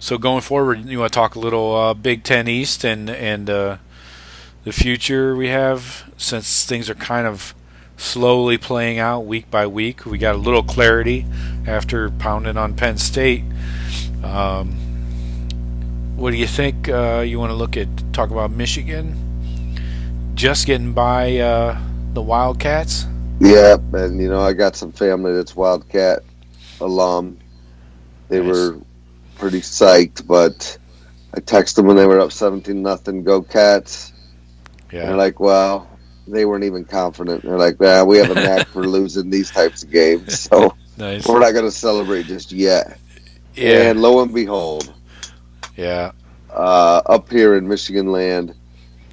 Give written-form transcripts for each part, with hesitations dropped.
So going forward, you want to talk a little Big Ten East and the future we have, since things are kind of slowly playing out week by week. We got a little clarity after pounding on Penn State. What do you think? You want to talk about Michigan just getting by the Wildcats? Yeah, and I got some family that's Wildcat alum. They Nice. were pretty psyched, but I texted them when they were up 17-0, go Cats. Yeah. And they're like, well, they weren't even confident. They're like, we have a knack for losing these types of games, so Nice. we're not going to celebrate just yet. Yeah. And lo and behold, Yeah. up here in Michigan land,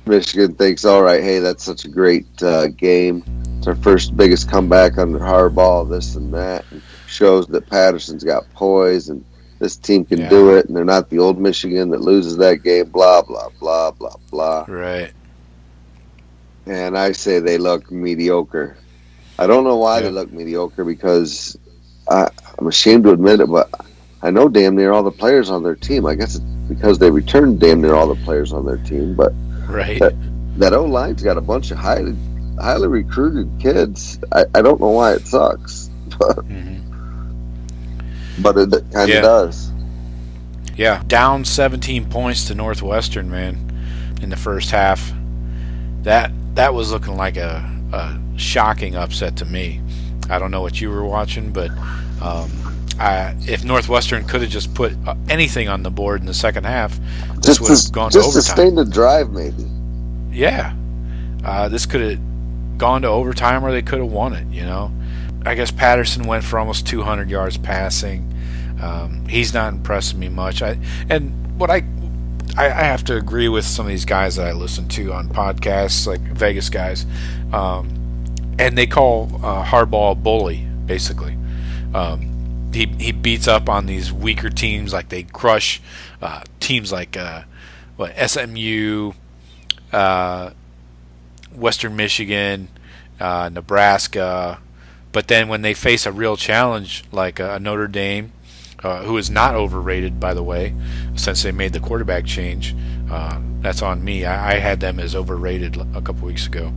Michigan thinks, all right, hey, that's such a great game. It's our first biggest comeback under Harbaugh, this and that. And shows that Patterson's got poise and this team can do it, and they're not the old Michigan that loses that game, blah, blah, blah, blah, blah. Right. And I say they look mediocre. I don't know why they look mediocre, because I'm ashamed to admit it, but I know damn near all the players on their team. I guess it's because they returned damn near all the players on their team, but Right. that O-line's got a bunch of highly recruited kids. I don't know why it sucks, but it kind of does. Yeah, down 17 points to Northwestern, man, in the first half. That was looking like a shocking upset to me. I don't know what you were watching, but if Northwestern could have just put anything on the board in the second half, this would have gone to overtime. Just sustain the drive, maybe. Yeah, this could have gone to overtime, or they could have won it. I guess Patterson went for almost 200 yards passing. He's not impressing me much. I have to agree with some of these guys that I listen to on podcasts, like Vegas guys, and they call Harbaugh a bully, basically. He beats up on these weaker teams, like they crush teams like SMU, Western Michigan, Nebraska. But then when they face a real challenge like a Notre Dame, who is not overrated, by the way, since they made the quarterback change, that's on me. I had them as overrated a couple weeks ago.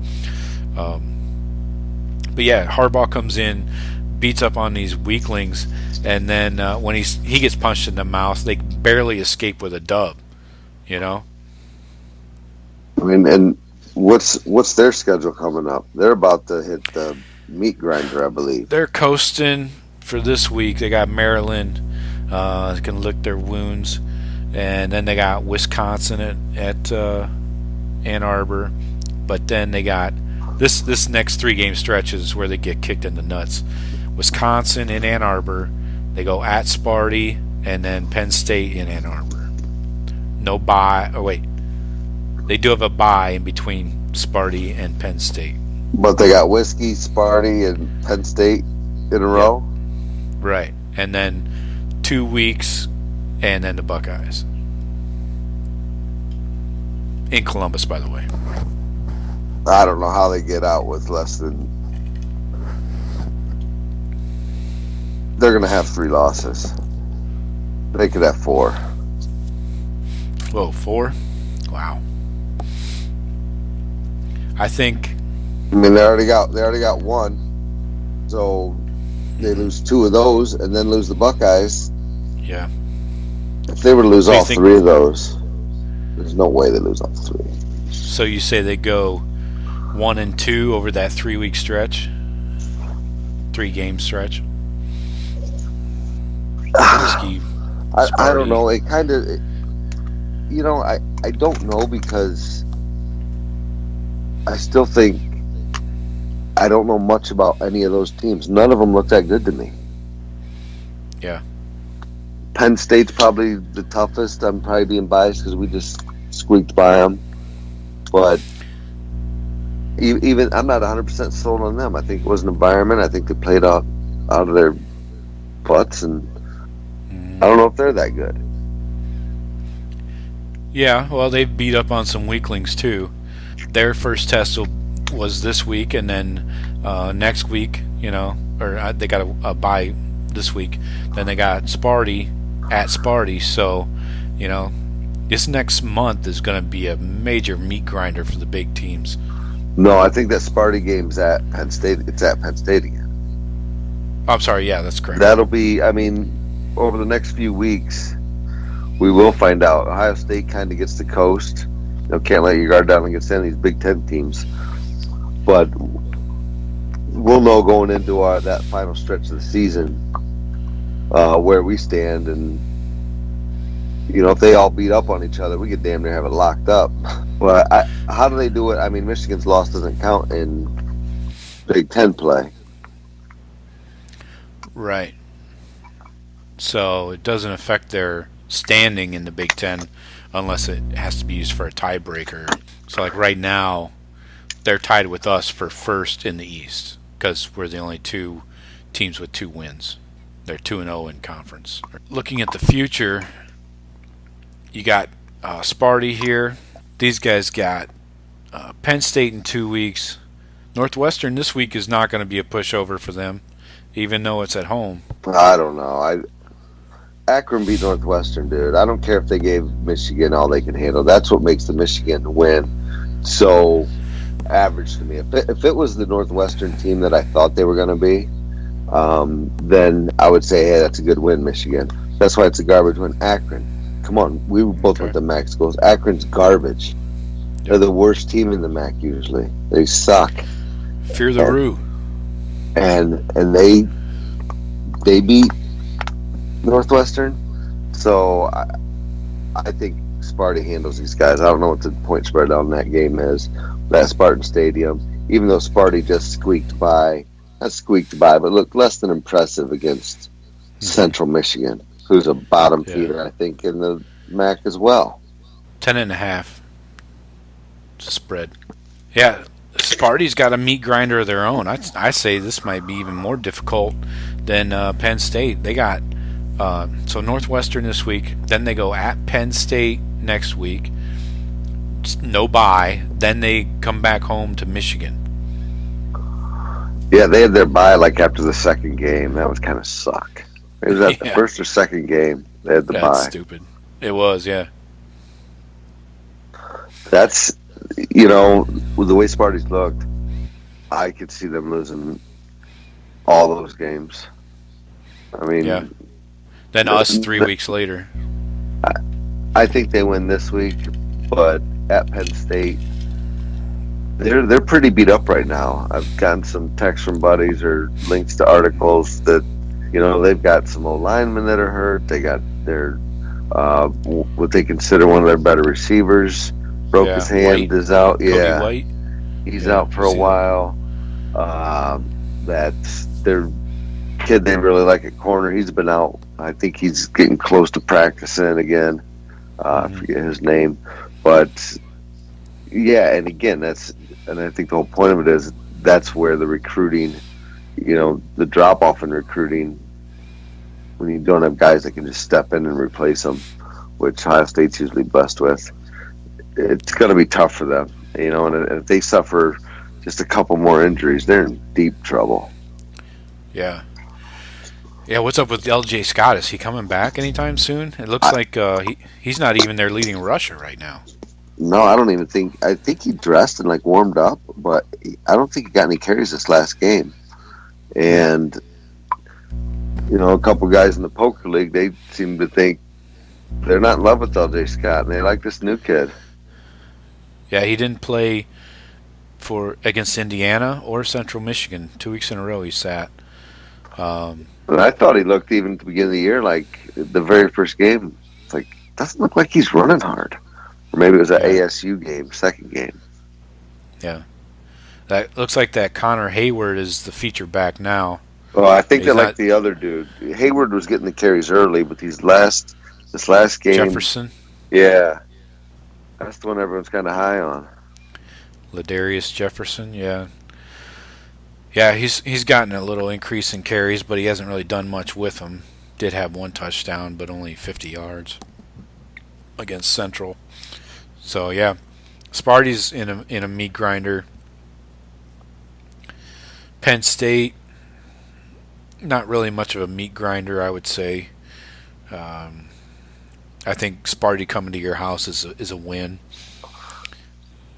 But yeah, Harbaugh comes in, beats up on these weaklings, and then when he gets punched in the mouth, they barely escape with a dub. I mean, and what's their schedule coming up? They're about to hit the meat grinder, I believe. They're coasting for this week. They got Maryland, can lick their wounds, and then they got Wisconsin at Ann Arbor. But then they got this next 3-game stretch is where they get kicked in the nuts. Wisconsin in Ann Arbor, they go at Sparty, and then Penn State in Ann Arbor. No bye. Oh wait, they do have a bye in between Sparty and Penn State. But they got Whiskey, Sparty, and Penn State in a row? Right. And then 2 weeks, and then the Buckeyes. In Columbus, by the way. I don't know how they get out with less than... They're going to have 3 losses. They could have 4. Whoa, 4? Wow. I think... I mean, they already got 1, so they lose 2 of those, and then lose the Buckeyes. Yeah. If they were to lose all 3 of those, there's no way they lose all 3. So you say they go 1-2 over that 3-week stretch, 3-game stretch. I don't know. It kind of, I don't know, because I still think I don't know much about any of those teams. None of them look that good to me. Yeah. Penn State's probably the toughest. I'm probably being biased because we just squeaked by them. But even I'm not 100% sold on them. I think it was an environment. I think they played out of their butts, and I don't know if they're that good. Yeah, well, they beat up on some weaklings too. Their first test was this week, and then next week, they got a bye this week. Then they got Sparty at Sparty. So, you know, this next month is going to be a major meat grinder for the big teams. No, I think that Sparty game's at Penn State. It's at Penn State again. Oh, I'm sorry. Yeah, that's correct. That'll be, I mean, over the next few weeks, we will find out. Ohio State kind of gets the coast. You know, can't let your guard down against any of these Big Ten teams. But we'll know going into that final stretch of the season where we stand. And, you know, if they all beat up on each other, we could damn near have it locked up. But how do they do it? I mean, Michigan's loss doesn't count in Big Ten play. Right. So it doesn't affect their standing in the Big Ten unless it has to be used for a tiebreaker. So, like right now, they're tied with us for first in the East because we're the only two teams with 2 wins. They're 2-0 in conference. Looking at the future, you got Sparty here. These guys got Penn State in 2 weeks. Northwestern this week is not going to be a pushover for them, even though it's at home. I don't know. Akron beat Northwestern, dude. I don't care if they gave Michigan all they can handle. That's what makes the Michigan win so average to me. If it was the Northwestern team that I thought they were going to be, then I would say, hey, that's a good win, Michigan. That's why it's a garbage win. Akron, come on. We both went to MAC schools. Akron's garbage. They're the worst team in the MAC usually. They suck. Fear the Roo. And they beat Northwestern. So I think Sparty handles these guys. I don't know what the point spread on that game is. That Spartan Stadium, even though Sparty just squeaked by, but looked less than impressive against Central Michigan, who's a bottom feeder, I think, in the MAC as well. 10.5 spread. Yeah, Sparty's got a meat grinder of their own. I say this might be even more difficult than Penn State. They got so Northwestern this week, then they go at Penn State next week. No bye. Then they come back home to Michigan. Yeah, they had their bye like after the second game. That was kind of suck. It was at the first or second game they had the bye. That's stupid. It was, yeah. That's, you know, with the way Sparty's looked, I could see them losing all those games. I mean, yeah. Then us 3 weeks later. I think they win this week, but at Penn State, they're pretty beat up right now. I've gotten some texts from buddies or links to articles that, you know, they've got some old linemen that are hurt. They got their what they consider one of their better receivers broke his hand, is out. Yeah, White. He's out for a while. That's their kid they really like at corner. He's been out. I think he's getting close to practicing again. I forget his name, but yeah. And again, I think the whole point of it is that's where the recruiting, you know, the drop off in recruiting when you don't have guys that can just step in and replace them, which Ohio State's usually blessed with. It's going to be tough for them, you know. And if they suffer just a couple more injuries, they're in deep trouble. Yeah. Yeah, what's up with L.J. Scott? Is he coming back anytime soon? It looks like he's not even their leading rusher right now. No, I don't even think. I think he dressed and like warmed up, but I don't think he got any carries this last game. And you know, a couple guys in the poker league, they seem to think they're not in love with L.J. Scott, and they like this new kid. Yeah, he didn't play against Indiana or Central Michigan 2 weeks in a row. He sat. And I thought he looked, even at the beginning of the year, like the very first game, it's like, doesn't look like he's running hard. Or maybe it was an ASU game, second game. Yeah. That looks like that Connor Hayward is the feature back now. Well, I think they like the other dude. Hayward was getting the carries early, but this last game, Jefferson. Yeah. That's the one everyone's kind of high on. Ladarius Jefferson, yeah. Yeah, he's gotten a little increase in carries, but he hasn't really done much with them. Did have 1 touchdown, but only 50 yards against Central. So yeah, Sparty's in a meat grinder. Penn State, not really much of a meat grinder, I would say. I think Sparty coming to your house is a win.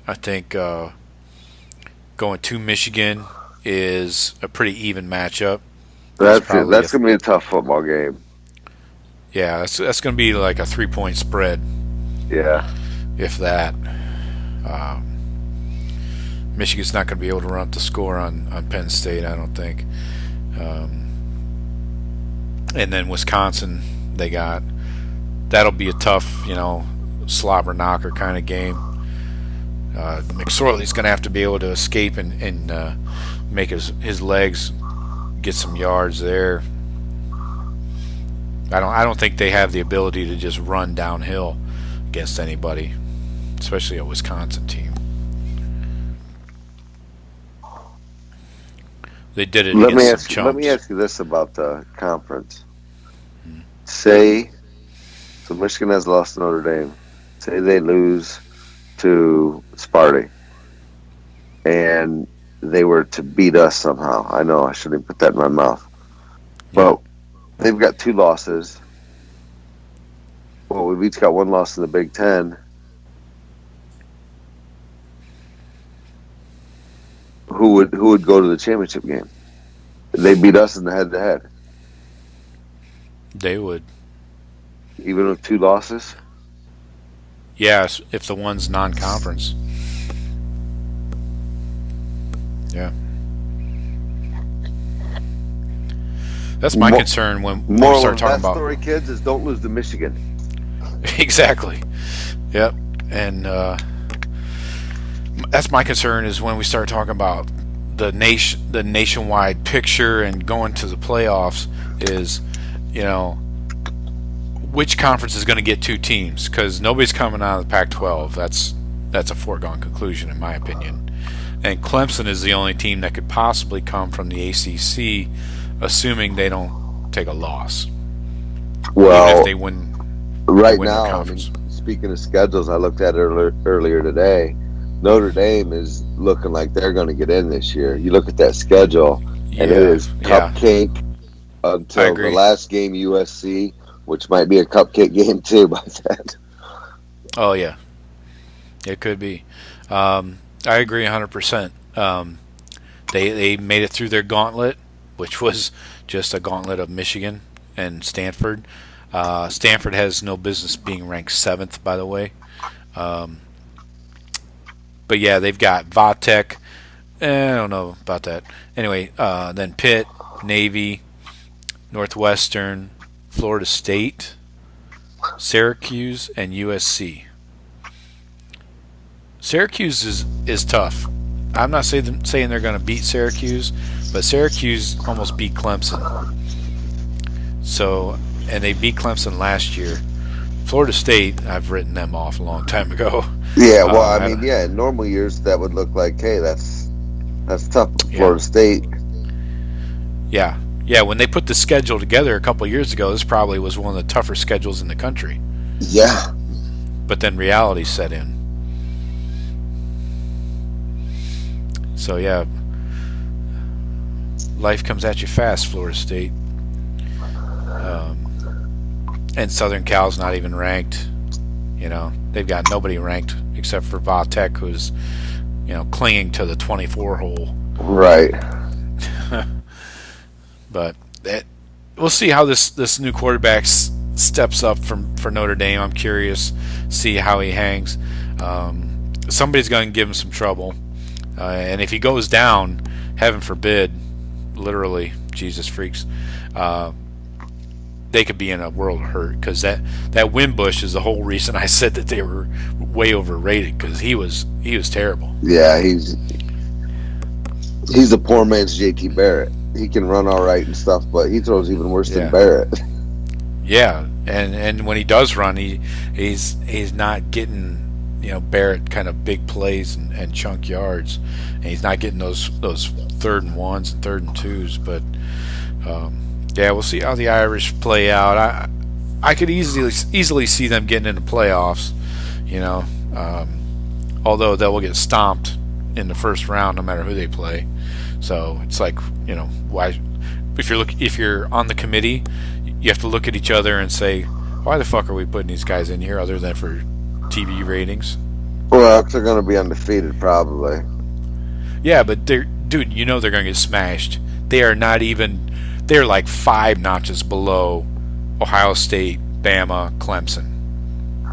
I think going to Michigan is a pretty even matchup. It's That's it. probably a That's gonna be a tough football game. yeah. That's going to be like a 3-point spread, Yeah. if that. Um, Michigan's not going to be able to run up the score on Penn State, I don't think. Um, and then Wisconsin, that'll be a tough, slobber knocker kind of game. McSorley's going to have to be able to escape and make his legs get some yards there. I don't think they have the ability to just run downhill against anybody, especially a Wisconsin team. They did it against some chumps. Let me ask you this about the conference. Say, so Michigan has lost to Notre Dame. Say they lose to Sparty, and they were to beat us somehow. I know I shouldn't put that in my mouth, but they've got 2 losses. Well, we've each got 1 loss in the Big Ten. Who would go to the championship game? They beat us in the head-to-head. They would. Even with 2 losses? Yes, if the one's non-conference. Yeah. That's my concern when we start talking about... story, kids, is don't lose to Michigan. Exactly. Yep. And that's my concern is when we start talking about the nationwide picture and going to the playoffs is, which conference is going to get 2 teams? Because nobody's coming out of the Pac-12. That's a foregone conclusion in my opinion. And Clemson is the only team that could possibly come from the ACC, assuming they don't take a loss. Well, even if they win right win now, speaking of schedules, I looked at it earlier today. Notre Dame is looking like they're going to get in this year. You look at that schedule, and it is cupcake until the last game, USC, which might be a cupcake game too by then. Oh, yeah. It could be. I agree 100%. They made it through their gauntlet, which was just a gauntlet of Michigan and Stanford. Stanford has no business being ranked 7th, by the way. But yeah, they've got Vatek. I don't know about that. Anyway, then Pitt, Navy, Northwestern, Florida State, Syracuse, and USC. Syracuse is tough. I'm not saying they're going to beat Syracuse, but Syracuse almost beat Clemson. So, and they beat Clemson last year. Florida State, I've written them off a long time ago. Yeah, well, in normal years that would look like, hey, that's tough. Florida State. Yeah, when they put the schedule together a couple of years ago, this probably was one of the tougher schedules in the country. Yeah. But then reality set in. So, yeah, life comes at you fast, Florida State. And Southern Cal's not even ranked. They've got nobody ranked except for Vatek, who's, clinging to the 24 hole. Right. But we'll see how this new quarterback steps up for Notre Dame. I'm curious, see how he hangs. Somebody's going to give him some trouble. And if he goes down, heaven forbid, literally, Jesus freaks, they could be in a world of hurt, because that Wimbush is the whole reason I said that they were way overrated, because he was terrible. Yeah, he's a poor man's JT Barrett. He can run all right and stuff, but he throws even worse than Barrett. Yeah, and when he does run, he's not getting Barrett kind of big plays and chunk yards, and he's not getting those 3rd and 1s and 3rd and 2s. But yeah, we'll see how the Irish play out. I could easily see them getting into playoffs, although they will get stomped in the first round no matter who they play. So it's like, why? If you're on the committee, you have to look at each other and say, why the fuck are we putting these guys in here other than for TV ratings? Well, they're going to be undefeated probably. Yeah, but dude, you know they're going to get smashed. They are not even. They're like 5 notches below Ohio State, Bama, Clemson,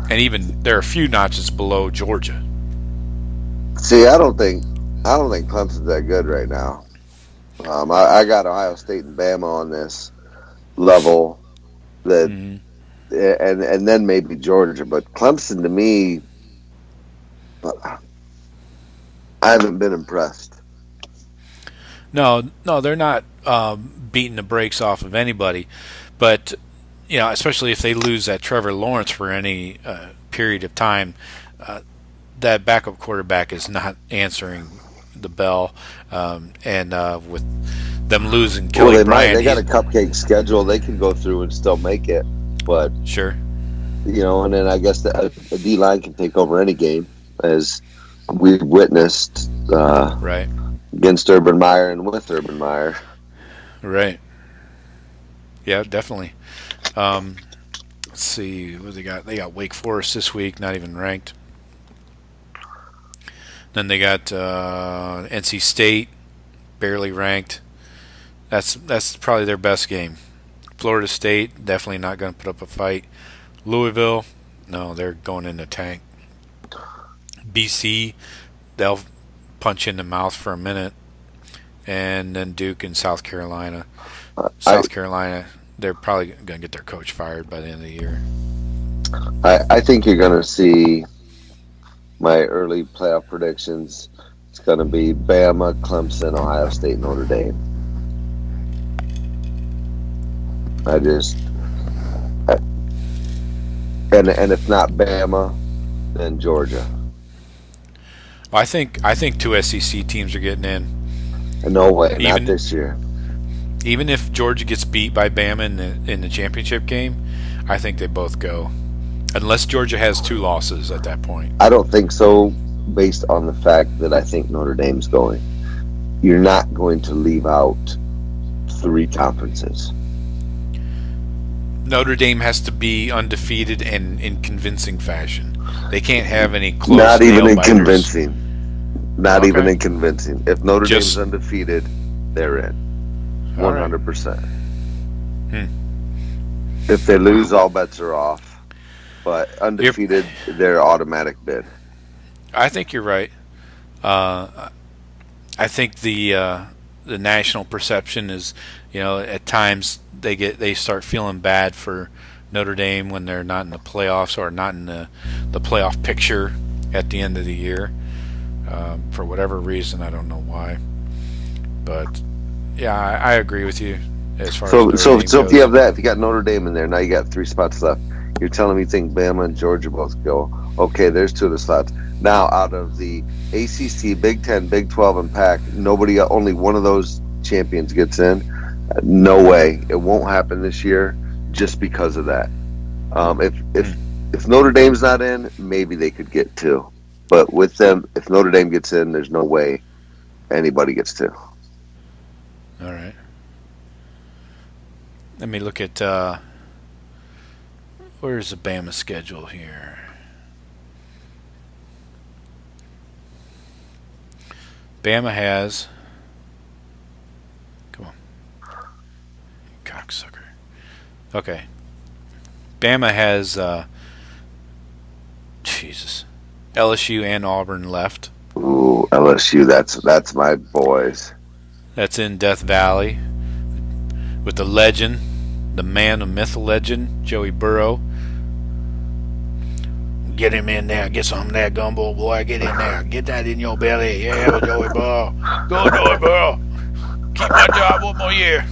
and even they're a few notches below Georgia. See, I don't think Clemson's that good right now. I got Ohio State and Bama on this level, that, and then maybe Georgia, but Clemson to me, I haven't been impressed. No, they're not beating the brakes off of anybody, but especially if they lose that Trevor Lawrence for any period of time, that backup quarterback is not answering the bell, and with them losing Kelly Bryant, they got a cupcake schedule. They can go through and still make it, but sure, and then I guess the D line can take over any game, as we've witnessed, right, against Urban Meyer and with Urban Meyer. Right. Yeah, definitely. Let's see what they got. They got Wake Forest this week, not even ranked. Then they got NC State, barely ranked. That's probably their best game. Florida State, definitely not going to put up a fight. Louisville, no, they're going in the tank. BC, they'll punch in the mouth for a minute. And then Duke and South Carolina. South Carolina, they're probably going to get their coach fired by the end of the year. I think you're going to see my early playoff predictions. It's going to be Bama, Clemson, Ohio State, Notre Dame. And if not Bama, then Georgia. I think 2 SEC teams are getting in. No way, not this year. Even if Georgia gets beat by Bama in the championship game, I think they both go. Unless Georgia has 2 losses at that point. I don't think so, based on the fact that I think Notre Dame's going. You're not going to leave out 3 conferences. Notre Dame has to be undefeated and in convincing fashion. They can't have any close. Not even in biters. convincing. Not even in convincing. If Notre Dame's undefeated, they're in. 100%. If they lose, all bets are off. But undefeated, they're automatic bid. I think you're right. I think the national perception is, at times they start feeling bad for Notre Dame when they're not in the playoffs or not in the playoff picture at the end of the year. For whatever reason, I don't know why. But yeah, I agree with you as far as Notre Dame goes. If you have that, if you got Notre Dame in there, now you got 3 spots left. You're telling me you think Bama and Georgia both go. Okay, there's 2 of the slots. Now, out of the ACC, Big 10, Big 12, and Pac, only one of those champions gets in. No way. It won't happen this year just because of that. If Notre Dame's not in, maybe they could get 2. But with them, if Notre Dame gets in, there's no way anybody gets 2. All right. Let me look at where's the Bama schedule here. Bama has, come on, cocksucker. Okay. Bama has LSU and Auburn left. Ooh, LSU, that's my boys. That's in Death Valley with the legend, the man, the myth legend, Joey Burrow. Get him in there. Get some of that gumbo, boy. Get in there. Get that in your belly. Yeah, Joey Burrow. Go, Joey Burrow. Keep my job 1 more year.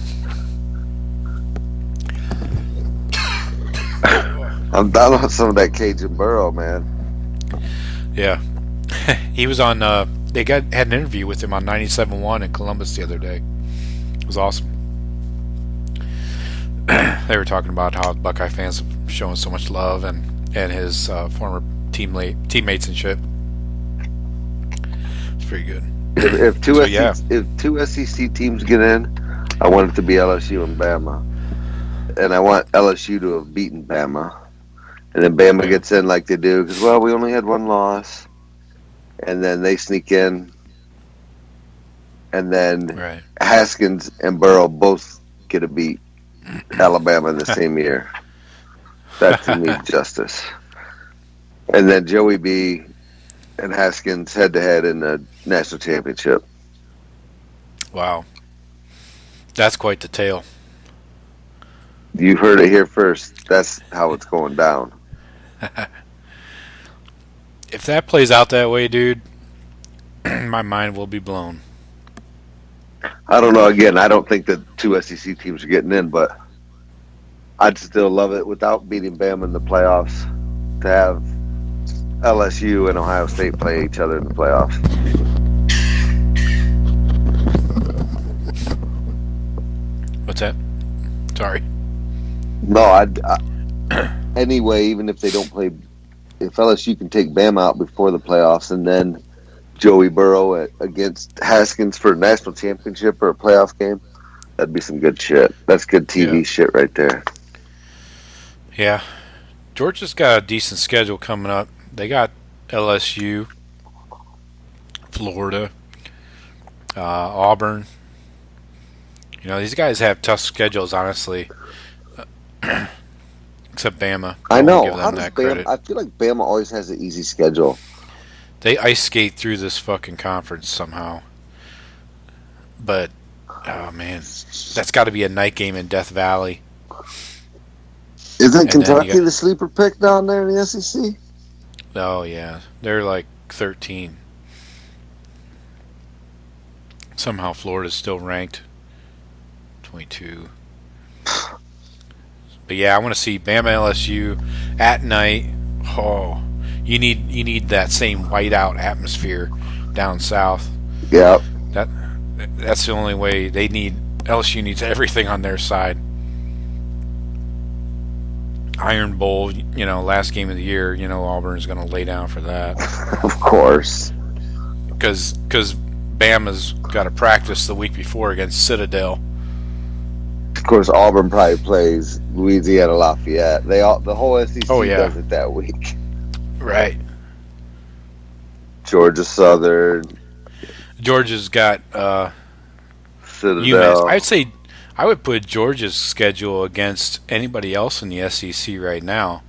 I'm down on some of that Cajun Burrow, man. Yeah. He was on, they had an interview with him on 97.1 in Columbus the other day. It was awesome. They were talking about how Buckeye fans have shown so much love and his former teammates and shit. It's pretty good. If two SEC teams get in, I want it to be LSU and Bama. and I want LSU to have beaten Bama. And then Bama Yeah. gets in like they do because, well, we only had one loss. And then they sneak in. And then Right. Haskins and Burrow both get to beat Alabama in the same year. That, to me, is justice. And then Joey B and Haskins head-to-head in the national championship. Wow. That's quite the tale. You heard it here first. That's how it's going down. If that plays out that way, dude, my mind will be blown. I don't know. Again, I don't think that two SEC teams are getting in, but I'd still love it without beating Bama in the playoffs to have LSU and Ohio State play each other in the playoffs. What's that? Sorry. No, anyway, even if they don't play, if LSU can take Bama out before the playoffs and then Joey Burrow against Haskins for a national championship or a playoff game, that'd be some good shit. That's good TV shit right there. Yeah. Georgia's got a decent schedule coming up. They got LSU, Florida, Auburn. You know, these guys have tough schedules, honestly. Except Bama. I know. Give them How does that Bama? credit. I feel like Bama always has an easy schedule. They ice skate through this fucking conference somehow. But, oh man, that's got to be a night game in Death Valley. Isn't Kentucky the sleeper pick down there in the SEC? Oh yeah, they're like 13. Somehow Florida's still ranked 22. But yeah, I want to see Bama LSU at night. Oh, you need that same whiteout atmosphere down south. Yep. That's the only way they need. LSU needs everything on their side. Iron Bowl, you know, last game of the year. You know, Auburn's going to lay down for that. Of course. Because Bama's got to practice the week before against Citadel. Of course, Auburn probably plays Louisiana Lafayette. The whole SEC does it that week. Right. Georgia Southern. Georgia's got Citadel. UMass. I'd say I would put Georgia's schedule against anybody else in the SEC right now,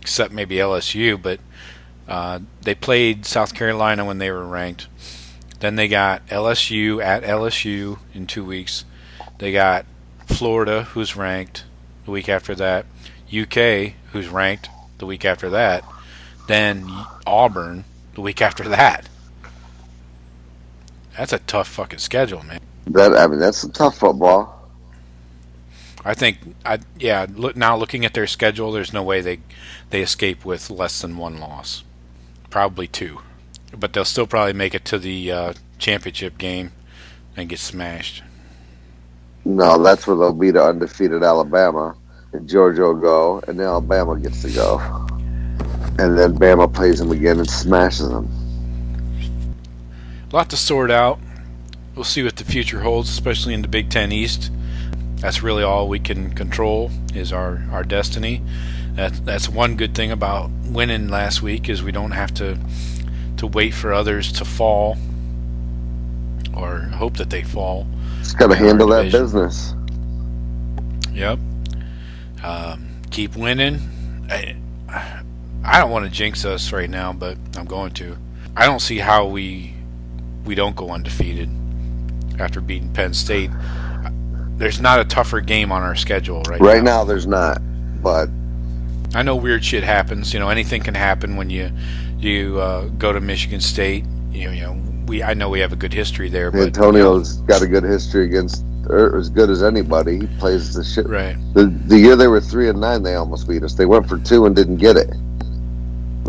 except maybe LSU. But they played South Carolina when they were ranked. Then they got LSU at LSU in 2 weeks. They got Florida, who's ranked, the week after that. UK, who's ranked, the week after that. Then Auburn, the week after that. That's a tough fucking schedule, man. That's a tough football. I think, now looking at their schedule, there's no way they escape with less than one loss. Probably two. But they'll still probably make it to the championship game and get smashed. No, that's where they'll beat an undefeated Alabama. And Georgia will go, and then Alabama gets to go. And then Bama plays them again and smashes them. A lot to sort out. We'll see what the future holds, especially in the Big Ten East. That's really all we can control is our destiny. That's one good thing about winning last week is we don't have to wait for others to fall or hope that they fall. Just got to handle that business. Yep. Keep winning. I don't want to jinx us right now, but I'm going to. I don't see how we don't go undefeated after beating Penn State. There's not a tougher game on our schedule right now. Right now, there's not, but I know weird shit happens. You know, anything can happen when you go to Michigan State. I know we have a good history there. But Antonio's got a good history against, or as good as anybody. He plays the shit. Right. The year they were 3-9, they almost beat us. They went for 2 and didn't get it. I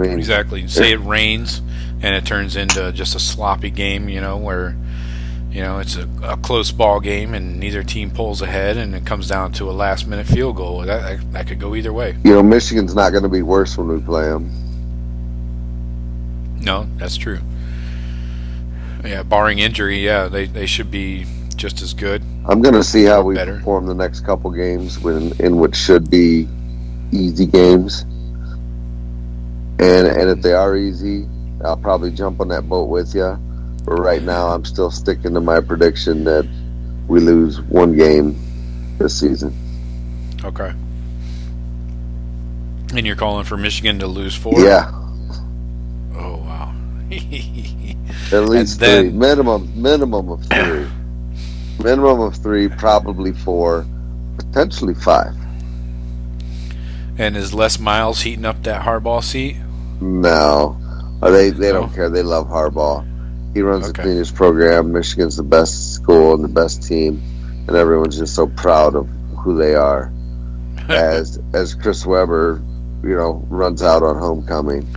mean, exactly. Say it rains and it turns into just a sloppy game. Where it's a close ball game and neither team pulls ahead and it comes down to a last-minute field goal. That could go either way. Michigan's not going to be worse when we play them. No, that's true. Yeah, barring injury, they should be just as good. I'm going to see how Or we better. perform the next couple games in which should be easy games. And if they are easy, I'll probably jump on that boat with you. But right now, I'm still sticking to my prediction that we lose one game this season. Okay. And you're calling for Michigan to lose 4? Yeah. Oh, wow. At least then, 3. Minimum of 3. Minimum of 3, probably 4, potentially 5. And is Les Miles heating up that hardball seat? No. They don't care. They love Harbaugh. He runs the cleanest program. Michigan's the best school and the best team. And everyone's just so proud of who they are. As Chris Webber, runs out on homecoming.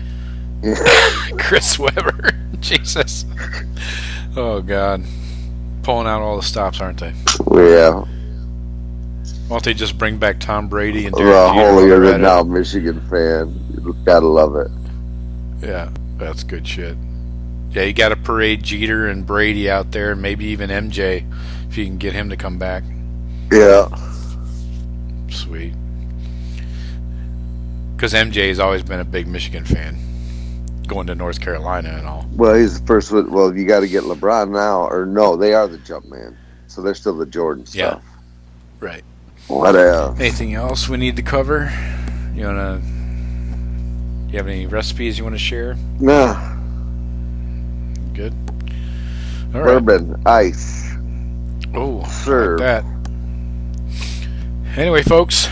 Chris Webber. Jesus. Oh, God. Pulling out all the stops, aren't they? Yeah. Why don't they just bring back Tom Brady and The holier than thou Michigan fan. You gotta love it. Yeah, that's good shit. Yeah, you got to parade Jeter and Brady out there, and maybe even MJ if you can get him to come back. Yeah. Sweet. Because MJ has always been a big Michigan fan, going to North Carolina and all. Well, he's the first one. Well, you got to get LeBron now, or no, they are the jump man, so they're still the Jordan stuff. Yeah. Right. What else? Anything else we need to cover? You have any recipes you want to share? Nah. Good. All right. Bourbon, ice. Oh, serve. Like that. Anyway, folks,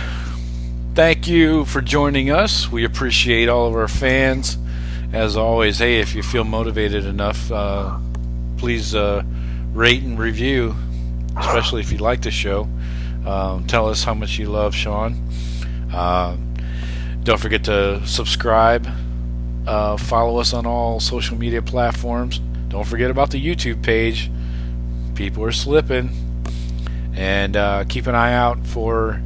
thank you for joining us. We appreciate all of our fans. As always, hey, if you feel motivated enough, please rate and review, especially if you like the show. Tell us how much you love Shawn. Don't forget to subscribe. Follow us on all social media platforms. Don't forget about the YouTube page. People are slipping. And keep an eye out for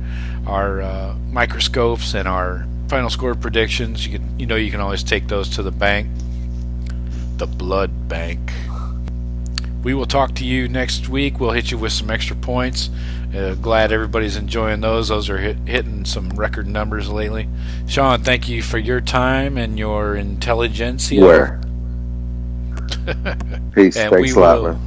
our microscopes and our final score predictions. You can always take those to the bank. The blood bank. We will talk to you next week. We'll hit you with some extra points. Glad everybody's enjoying those. Those are hitting some record numbers lately. Shawn, thank you for your time and your intelligentsia. Peace. Thanks a lot, man.